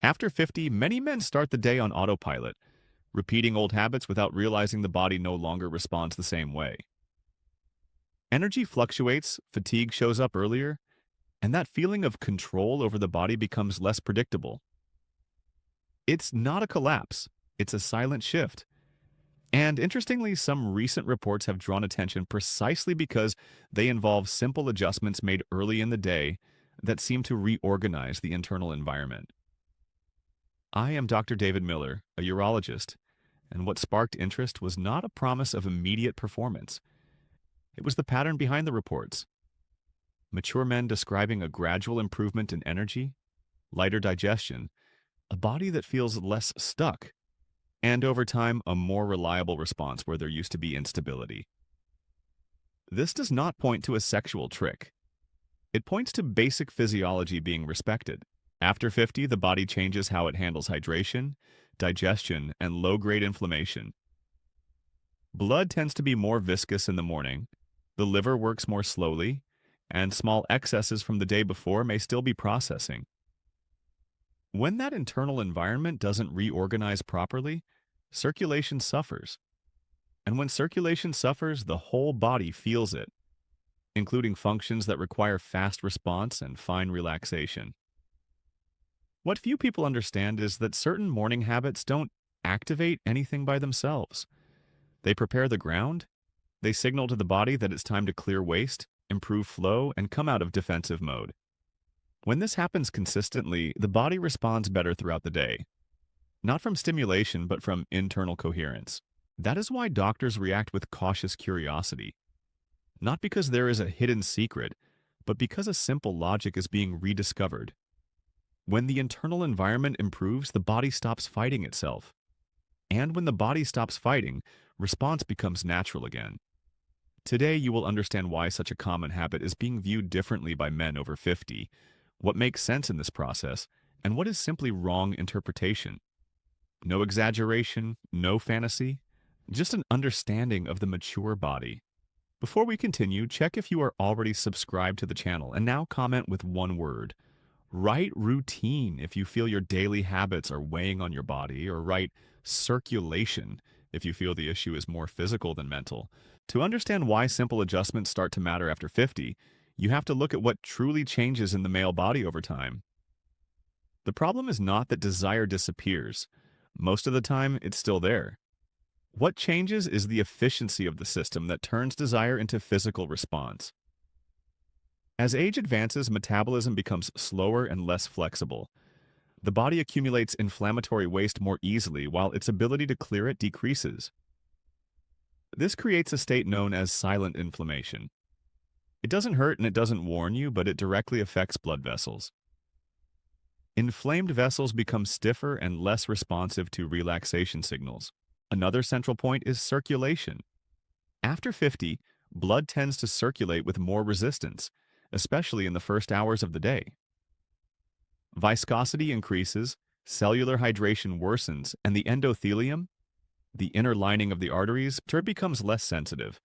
After 50, many men start the day on autopilot, repeating old habits without realizing the body no longer responds the same way. Energy fluctuates, fatigue shows up earlier, and that feeling of control over the body becomes less predictable. It's not a collapse, it's a silent shift. And interestingly, some recent reports have drawn attention precisely because they involve simple adjustments made early in the day that seem to reorganize the internal environment. I am Dr. David Miller, a urologist, and what sparked interest was not a promise of immediate performance. It was the pattern behind the reports. Mature men describing a gradual improvement in energy, lighter digestion, a body that feels less stuck, and over time, a more reliable response where there used to be instability. This does not point to a sexual trick. It points to basic physiology being respected. After 50, the body changes how it handles hydration, digestion, and low-grade inflammation. Blood tends to be more viscous in the morning, the liver works more slowly, and small excesses from the day before may still be processing. When that internal environment doesn't reorganize properly, circulation suffers. And when circulation suffers, the whole body feels it, including functions that require fast response and fine relaxation. What few people understand is that certain morning habits don't activate anything by themselves. They prepare the ground, they signal to the body that it's time to clear waste, improve flow, and come out of defensive mode. When this happens consistently, the body responds better throughout the day. Not from stimulation, but from internal coherence. That is why doctors react with cautious curiosity. Not because there is a hidden secret, but because a simple logic is being rediscovered. When the internal environment improves, the body stops fighting itself. And when the body stops fighting, response becomes natural again. Today, you will understand why such a common habit is being viewed differently by men over 50, what makes sense in this process, and what is simply wrong interpretation. No exaggeration, no fantasy, just an understanding of the mature body. Before we continue, check if you are already subscribed to the channel, and now comment with one word. Write routine if you feel your daily habits are weighing on your body, or write circulation if you feel the issue is more physical than mental. To understand why simple adjustments start to matter after 50, you have to look at what truly changes in the male body over time. The problem is not that desire disappears. Most of the time, it's still there. What changes is the efficiency of the system that turns desire into physical response. As age advances, metabolism becomes slower and less flexible. The body accumulates inflammatory waste more easily, while its ability to clear it decreases. This creates a state known as silent inflammation. It doesn't hurt and it doesn't warn you, but it directly affects blood vessels. Inflamed vessels become stiffer and less responsive to relaxation signals. Another central point is circulation. After 50, blood tends to circulate with more resistance, especially in the first hours of the day. Viscosity increases, cellular hydration worsens, and the endothelium, the inner lining of the arteries, becomes less sensitive.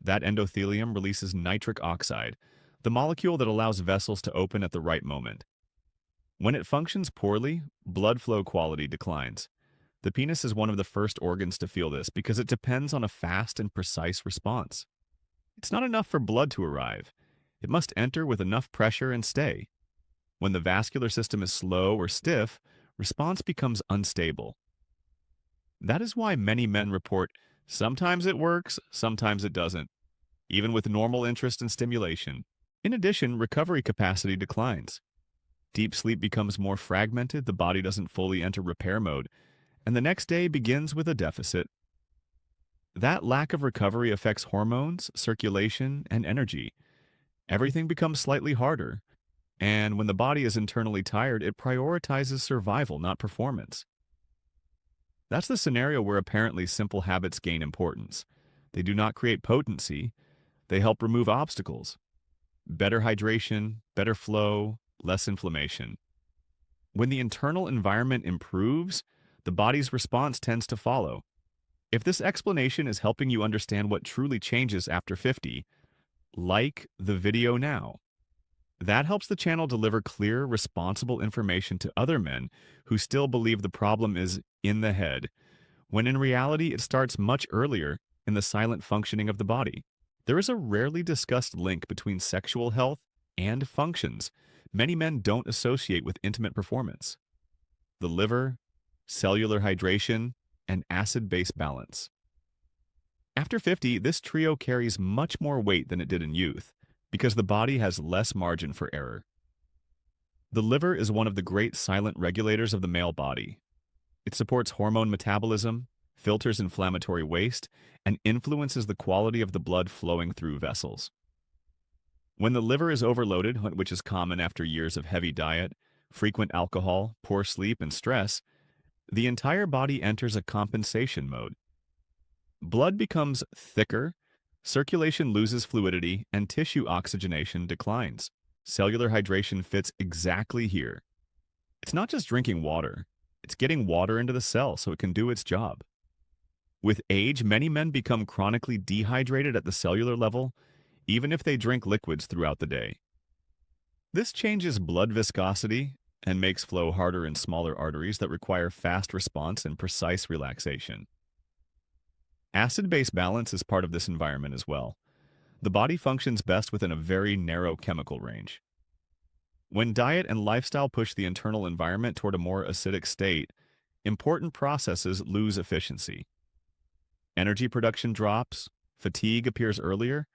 That endothelium releases nitric oxide, the molecule that allows vessels to open at the right moment. When it functions poorly, blood flow quality declines. The penis is one of the first organs to feel this because it depends on a fast and precise response. It's not enough for blood to arrive. It must enter with enough pressure and stay. When the vascular system is slow or stiff, response becomes unstable. That is why many men report, sometimes it works, sometimes it doesn't, even with normal interest and stimulation. In addition, recovery capacity declines. Deep sleep becomes more fragmented, the body doesn't fully enter repair mode, and the next day begins with a deficit. That lack of recovery affects hormones, circulation, and energy. Everything becomes slightly harder, and when the body is internally tired, it prioritizes survival, not performance. That's the scenario where apparently simple habits gain importance. They do not create potency, they help remove obstacles. Better hydration, better flow, less inflammation. When the internal environment improves, the body's response tends to follow. If this explanation is helping you understand what truly changes after 50, like the video now. That helps the channel deliver clear, responsible information to other men who still believe the problem is in the head, when in reality it starts much earlier in the silent functioning of the body. There is a rarely discussed link between sexual health and functions many men don't associate with intimate performance: the liver, cellular hydration, and acid-base balance. After 50, this trio carries much more weight than it did in youth, because the body has less margin for error. The liver is one of the great silent regulators of the male body. It supports hormone metabolism, filters inflammatory waste, and influences the quality of the blood flowing through vessels. When the liver is overloaded, which is common after years of heavy diet, frequent alcohol, poor sleep, and stress, the entire body enters a compensation mode. Blood becomes thicker, circulation loses fluidity, and tissue oxygenation declines. Cellular hydration fits exactly here. It's not just drinking water, it's getting water into the cell so it can do its job. With age, many men become chronically dehydrated at the cellular level, even if they drink liquids throughout the day. This changes blood viscosity and makes flow harder in smaller arteries that require fast response and precise relaxation. Acid-base balance is part of this environment as well. The body functions best within a very narrow chemical range. When diet and lifestyle push the internal environment toward a more acidic state, important processes lose efficiency. Energy production drops, fatigue appears earlier,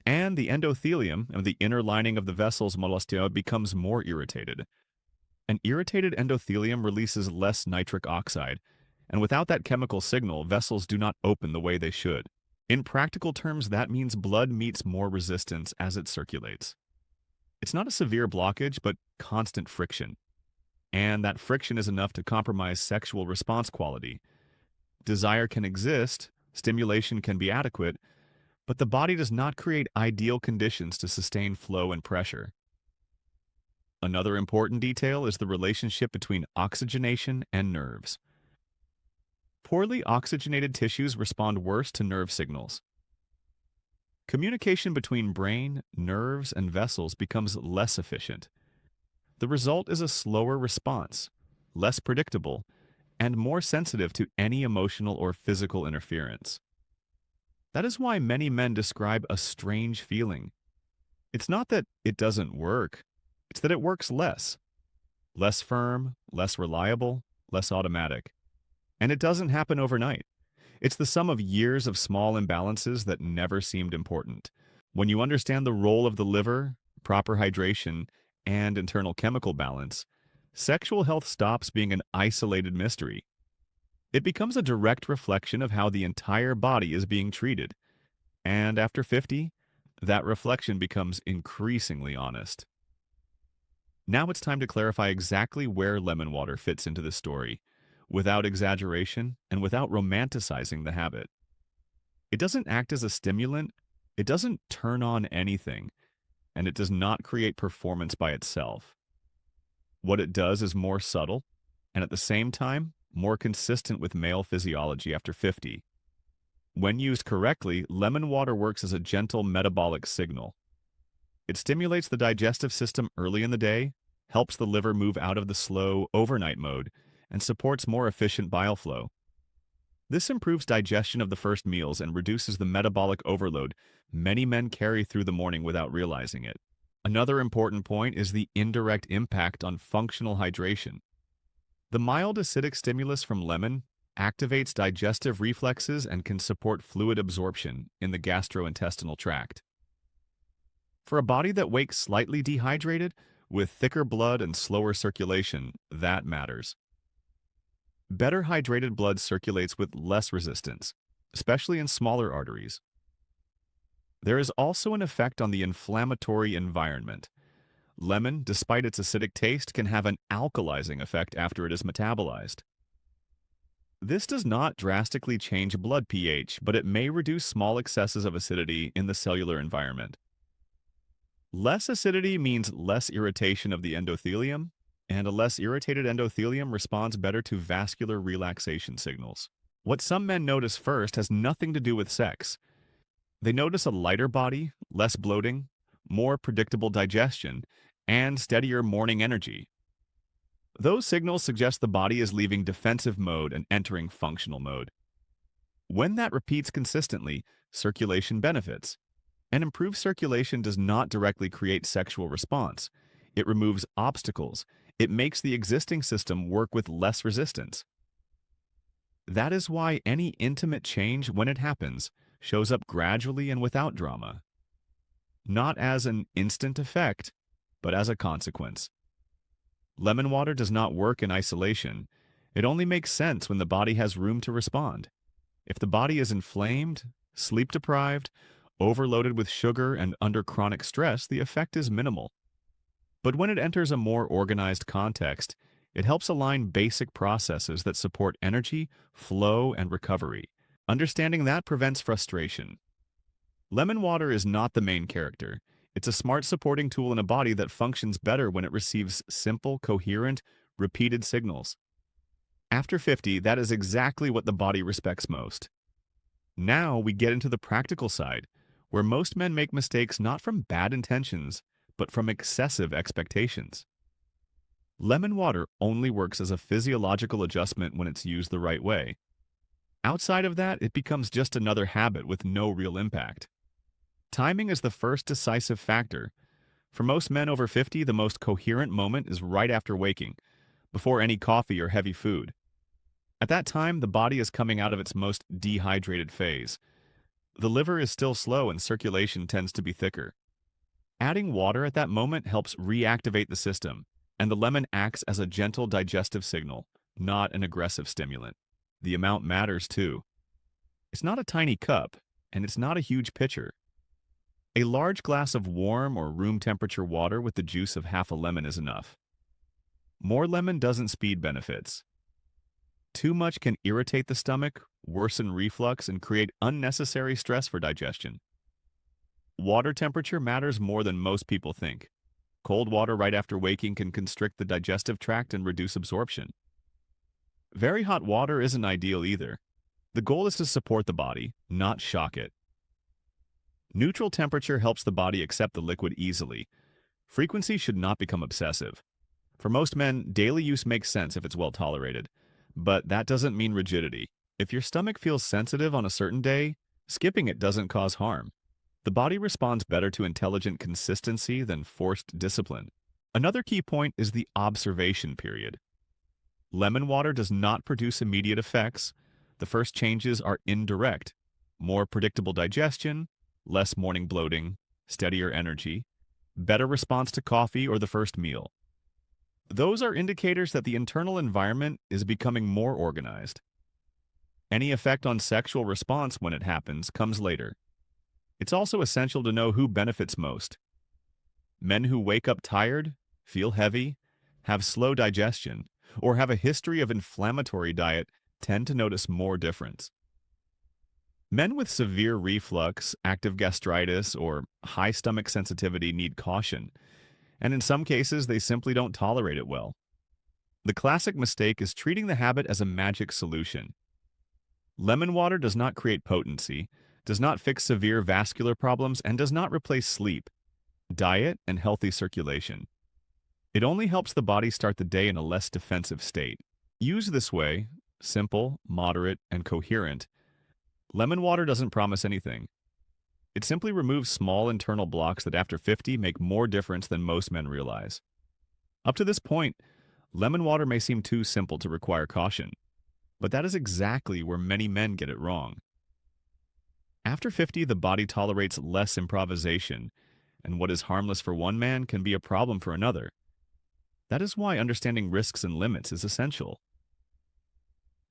and the endothelium, the inner lining of the vessels mollustia, becomes more irritated. An irritated endothelium releases less nitric oxide, and without that chemical signal, vessels do not open the way they should. In practical terms, that means blood meets more resistance as it circulates. It's not a severe blockage, but constant friction. And that friction is enough to compromise sexual response quality. Desire can exist, stimulation can be adequate, but the body does not create ideal conditions to sustain flow and pressure. Another important detail is the relationship between oxygenation and nerves. Poorly oxygenated tissues respond worse to nerve signals. Communication between brain, nerves, and vessels becomes less efficient. The result is a slower response, less predictable, and more sensitive to any emotional or physical interference. That is why many men describe a strange feeling. It's not that it doesn't work, it's that it works less. Less firm, less reliable, less automatic. And it doesn't happen overnight. It's the sum of years of small imbalances that never seemed important. When you understand the role of the liver, proper hydration, and internal chemical balance, sexual health stops being an isolated mystery. It becomes a direct reflection of how the entire body is being treated. And after 50, that reflection becomes increasingly honest. Now it's time to clarify exactly where lemon water fits into this story, without exaggeration and without romanticizing the habit. It doesn't act as a stimulant, it doesn't turn on anything, and it does not create performance by itself. What it does is more subtle, and at the same time, more consistent with male physiology after 50. When used correctly, lemon water works as a gentle metabolic signal. It stimulates the digestive system early in the day, helps the liver move out of the slow, overnight mode, and supports more efficient bile flow. This improves digestion of the first meals and reduces the metabolic overload many men carry through the morning without realizing it. Another important point is the indirect impact on functional hydration. The mild acidic stimulus from lemon activates digestive reflexes and can support fluid absorption in the gastrointestinal tract. For a body that wakes slightly dehydrated, with thicker blood and slower circulation, that matters. Better hydrated blood circulates with less resistance, especially in smaller arteries. There is also an effect on the inflammatory environment. Lemon, despite its acidic taste, can have an alkalizing effect after it is metabolized. This does not drastically change blood pH, but it may reduce small excesses of acidity in the cellular environment. Less acidity means less irritation of the endothelium, and a less irritated endothelium responds better to vascular relaxation signals. What some men notice first has nothing to do with sex. They notice a lighter body, less bloating, more predictable digestion, and steadier morning energy. Those signals suggest the body is leaving defensive mode and entering functional mode. When that repeats consistently, circulation benefits. And improved circulation does not directly create sexual response. It removes obstacles. It makes the existing system work with less resistance. That is why any intimate change, when it happens, shows up gradually and without drama. Not as an instant effect, but as a consequence. Lemon water does not work in isolation. It only makes sense when the body has room to respond. If the body is inflamed, sleep-deprived, overloaded with sugar, and under chronic stress, the effect is minimal. But when it enters a more organized context, it helps align basic processes that support energy, flow, and recovery. Understanding that prevents frustration. Lemon water is not the main character. It's a smart supporting tool in a body that functions better when it receives simple, coherent, repeated signals. After 50, that is exactly what the body respects most. Now we get into the practical side, where most men make mistakes not from bad intentions, but from excessive expectations. Lemon water only works as a physiological adjustment when it's used the right way. Outside of that, it becomes just another habit with no real impact. Timing is the first decisive factor. For most men over 50, the most coherent moment is right after waking, before any coffee or heavy food. At that time, the body is coming out of its most dehydrated phase. The liver is still slow and circulation tends to be thicker. Adding water at that moment helps reactivate the system, and the lemon acts as a gentle digestive signal, not an aggressive stimulant. The amount matters too. It's not a tiny cup, and it's not a huge pitcher. A large glass of warm or room temperature water with the juice of half a lemon is enough. More lemon doesn't speed benefits. Too much can irritate the stomach, worsen reflux, and create unnecessary stress for digestion. Water temperature matters more than most people think. Cold water right after waking can constrict the digestive tract and reduce absorption. Very hot water isn't ideal either. The goal is to support the body, not shock it. Neutral temperature helps the body accept the liquid easily. Frequency should not become obsessive. For most men, daily use makes sense if it's well tolerated. But that doesn't mean rigidity. If your stomach feels sensitive on a certain day, skipping it doesn't cause harm. The body responds better to intelligent consistency than forced discipline. Another key point is the observation period. Lemon water does not produce immediate effects. The first changes are indirect. More predictable digestion, less morning bloating, steadier energy, better response to coffee or the first meal. Those are indicators that the internal environment is becoming more organized. Any effect on sexual response when it happens comes later. It's also essential to know who benefits most. Men who wake up tired, feel heavy, have slow digestion, or have a history of inflammatory diet tend to notice more difference. Men with severe reflux, active gastritis, or high stomach sensitivity need caution, and in some cases they simply don't tolerate it well. The classic mistake is treating the habit as a magic solution. Lemon water does not create potency, does not fix severe vascular problems, and does not replace sleep, diet, and healthy circulation. It only helps the body start the day in a less defensive state. Used this way, simple, moderate, and coherent, lemon water doesn't promise anything. It simply removes small internal blocks that after 50 make more difference than most men realize. Up to this point, lemon water may seem too simple to require caution, but that is exactly where many men get it wrong. After 50, the body tolerates less improvisation, and what is harmless for one man can be a problem for another. That is why understanding risks and limits is essential.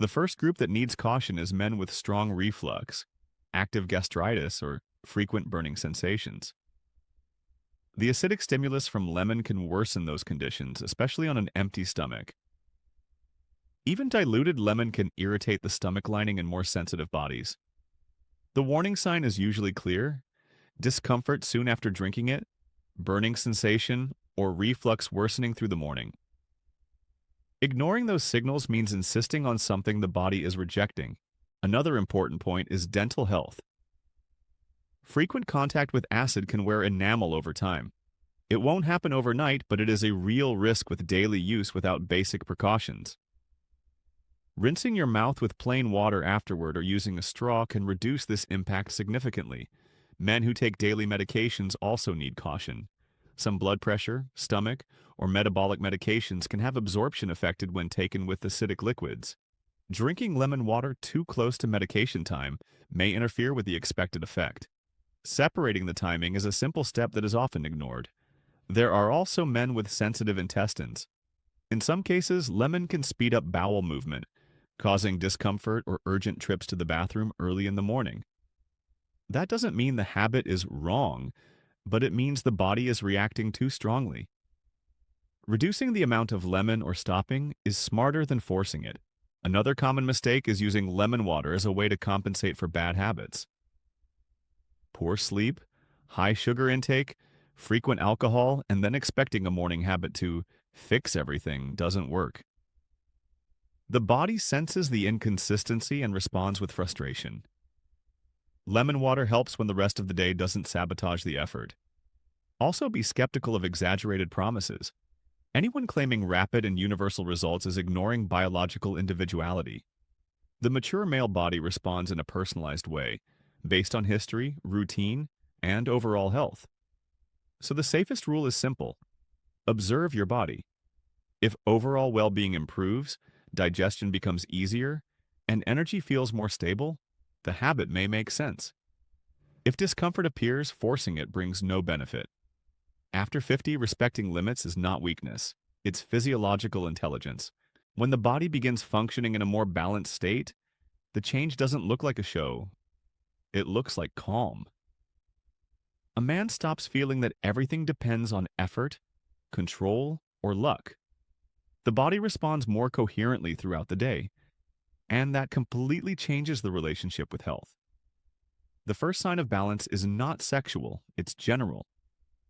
The first group that needs caution is men with strong reflux, active gastritis, or frequent burning sensations. The acidic stimulus from lemon can worsen those conditions, especially on an empty stomach. Even diluted lemon can irritate the stomach lining in more sensitive bodies. The warning sign is usually clear: discomfort soon after drinking it, burning sensation, or reflux worsening through the morning. Ignoring those signals means insisting on something the body is rejecting. Another important point is dental health. Frequent contact with acid can wear enamel over time. It won't happen overnight, but it is a real risk with daily use without basic precautions. Rinsing your mouth with plain water afterward or using a straw can reduce this impact significantly. Men who take daily medications also need caution. Some blood pressure, stomach, or metabolic medications can have absorption affected when taken with acidic liquids. Drinking lemon water too close to medication time may interfere with the expected effect. Separating the timing is a simple step that is often ignored. There are also men with sensitive intestines. In some cases, lemon can speed up bowel movement, causing discomfort or urgent trips to the bathroom early in the morning. That doesn't mean the habit is wrong, but it means the body is reacting too strongly. Reducing the amount of lemon or stopping is smarter than forcing it. Another common mistake is using lemon water as a way to compensate for bad habits. Poor sleep, high sugar intake, frequent alcohol, and then expecting a morning habit to fix everything doesn't work. The body senses the inconsistency and responds with frustration. Lemon water helps when the rest of the day doesn't sabotage the effort. Also, be skeptical of exaggerated promises. Anyone claiming rapid and universal results is ignoring biological individuality. The mature male body responds in a personalized way, based on history, routine, and overall health. So the safest rule is simple. Observe your body. If overall well-being improves, digestion becomes easier, and energy feels more stable, the habit may make sense. If discomfort appears, forcing it brings no benefit. After 50, respecting limits is not weakness. It's physiological intelligence. When the body begins functioning in a more balanced state, the change doesn't look like a show. It looks like calm. A man stops feeling that everything depends on effort, control, or luck. The body responds more coherently throughout the day, and that completely changes the relationship with health. The first sign of balance is not sexual, it's general.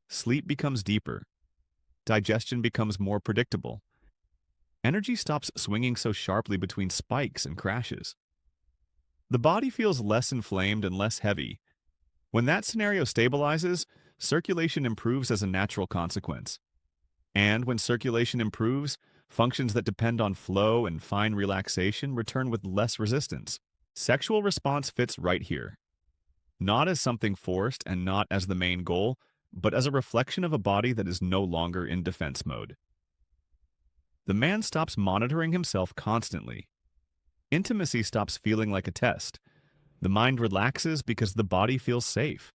Sleep becomes deeper. Digestion becomes more predictable. Energy stops swinging so sharply between spikes and crashes. The body feels less inflamed and less heavy. When that scenario stabilizes, circulation improves as a natural consequence. And when circulation improves, functions that depend on flow and fine relaxation return with less resistance. Sexual response fits right here. Not as something forced and not as the main goal, but as a reflection of a body that is no longer in defense mode. The man stops monitoring himself constantly. Intimacy stops feeling like a test. The mind relaxes because the body feels safe.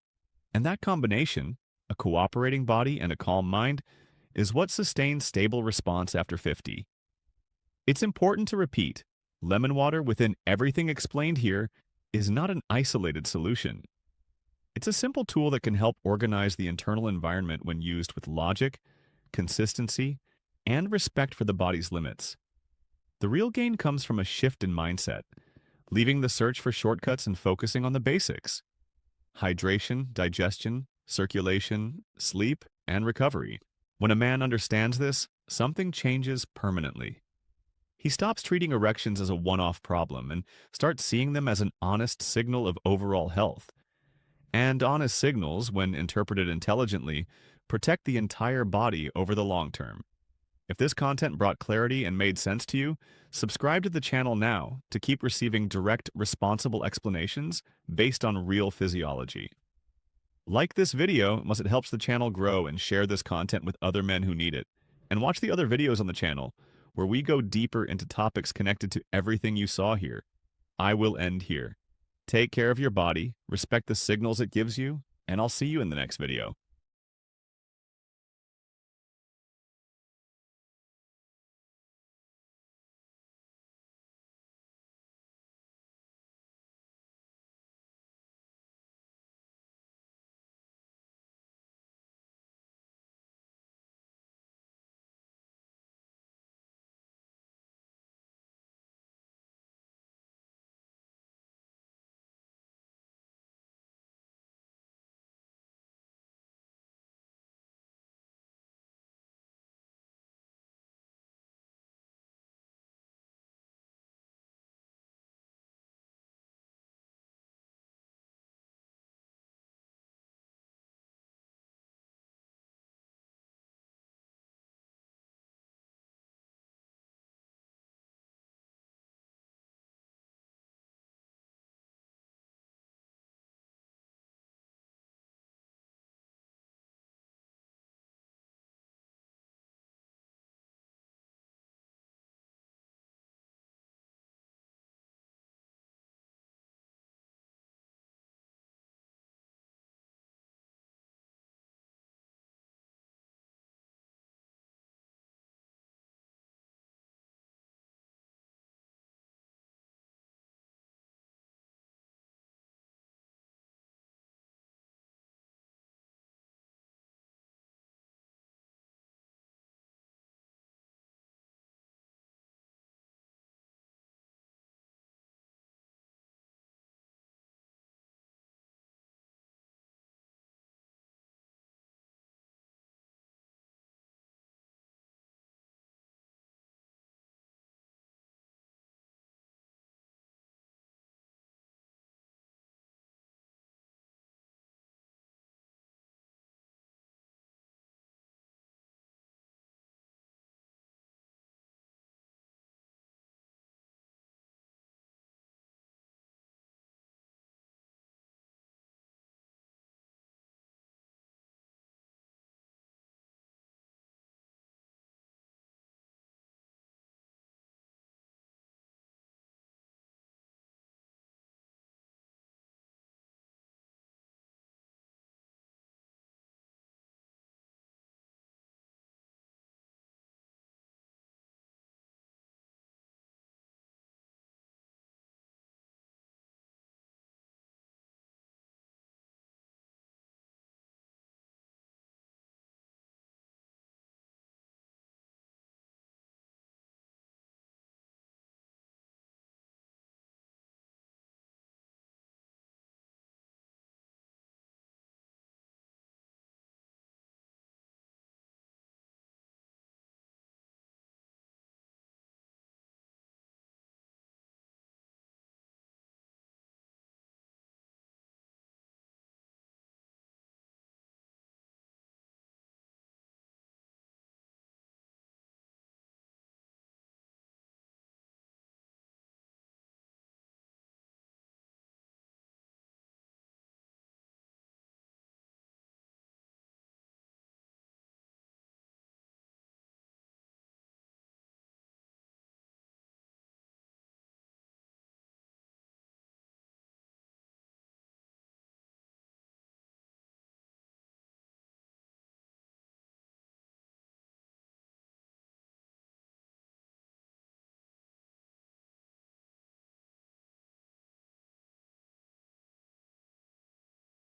And that combination, a cooperating body and a calm mind, is what sustains stable response after 50. It's important to repeat, lemon water within everything explained here is not an isolated solution. It's a simple tool that can help organize the internal environment when used with logic, consistency, and respect for the body's limits. The real gain comes from a shift in mindset, leaving the search for shortcuts and focusing on the basics: hydration, digestion, circulation, sleep, and recovery. When a man understands this, something changes permanently. He stops treating erections as a one-off problem and starts seeing them as an honest signal of overall health. And honest signals, when interpreted intelligently, protect the entire body over the long term. If this content brought clarity and made sense to you, subscribe to the channel now to keep receiving direct, responsible explanations based on real physiology. Like this video as it helps the channel grow, and share this content with other men who need it. And watch the other videos on the channel, where we go deeper into topics connected to everything you saw here. I will end here. Take care of your body, respect the signals it gives you, and I'll see you in the next video.